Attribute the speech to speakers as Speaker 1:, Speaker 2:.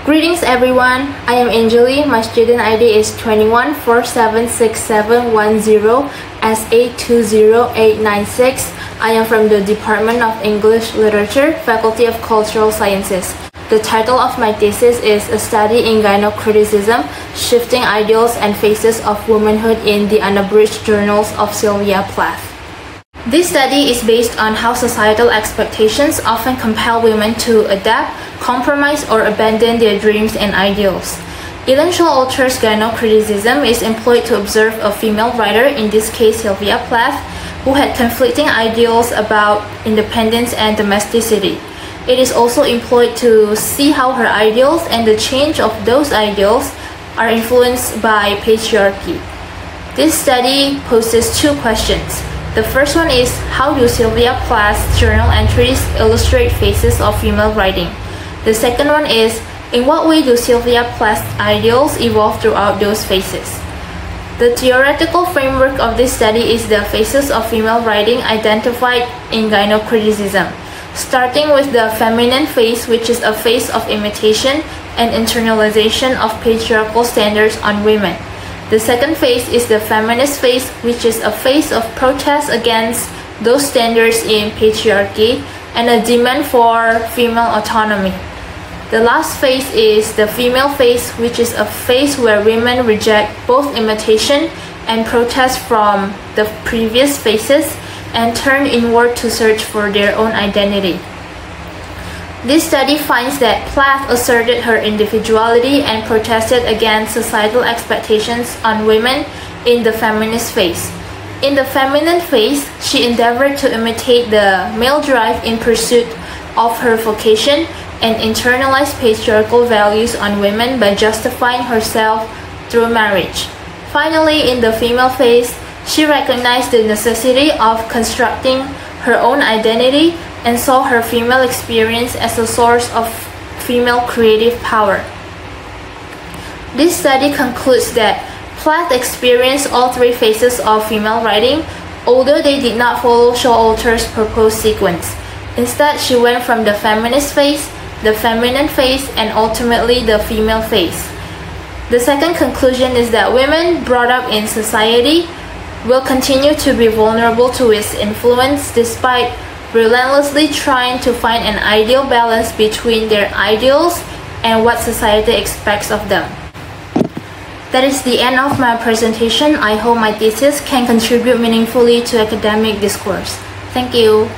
Speaker 1: Greetings everyone, I am Angely. My student ID is 21476710SA20896. I am from the Department of English Literature, Faculty of Cultural Sciences. The title of my thesis is A Study in Gynocriticism, Shifting Ideals and Phases of Womanhood in the Unabridged Journals of Sylvia Plath. This study is based on how societal expectations often compel women to adapt, compromise, or abandon their dreams and ideals. Eventual author's gynocriticism is employed to observe a female writer, in this case Sylvia Plath, who had conflicting ideals about independence and domesticity. It is also employed to see how her ideals and the change of those ideals are influenced by patriarchy. This study poses two questions. The first one is, how do Sylvia Plath's journal entries illustrate phases of female writing? The second one is, in what way do Sylvia Plath's ideals evolve throughout those phases? The theoretical framework of this study is the phases of female writing identified in gynocriticism, starting with the feminine phase, which is a phase of imitation and internalization of patriarchal standards on women. The second phase is the feminist phase, which is a phase of protest against those standards in patriarchy and a demand for female autonomy. The last phase is the female phase, which is a phase where women reject both imitation and protest from the previous phases and turn inward to search for their own identity. This study finds that Plath asserted her individuality and protested against societal expectations on women in the feminist phase. In the feminine phase, she endeavored to imitate the male drive in pursuit of her vocation and internalize patriarchal values on women by justifying herself through marriage. Finally, in the female phase, she recognized the necessity of constructing her own identity and saw her female experience as a source of female creative power. This study concludes that Plath experienced all three phases of female writing, although they did not follow Showalter's proposed sequence. Instead, she went from the feminist phase, the feminine phase, and ultimately the female phase. The second conclusion is that women brought up in society will continue to be vulnerable to its influence despite relentlessly trying to find an ideal balance between their ideals and what society expects of them. That is the end of my presentation. I hope my thesis can contribute meaningfully to academic discourse. Thank you.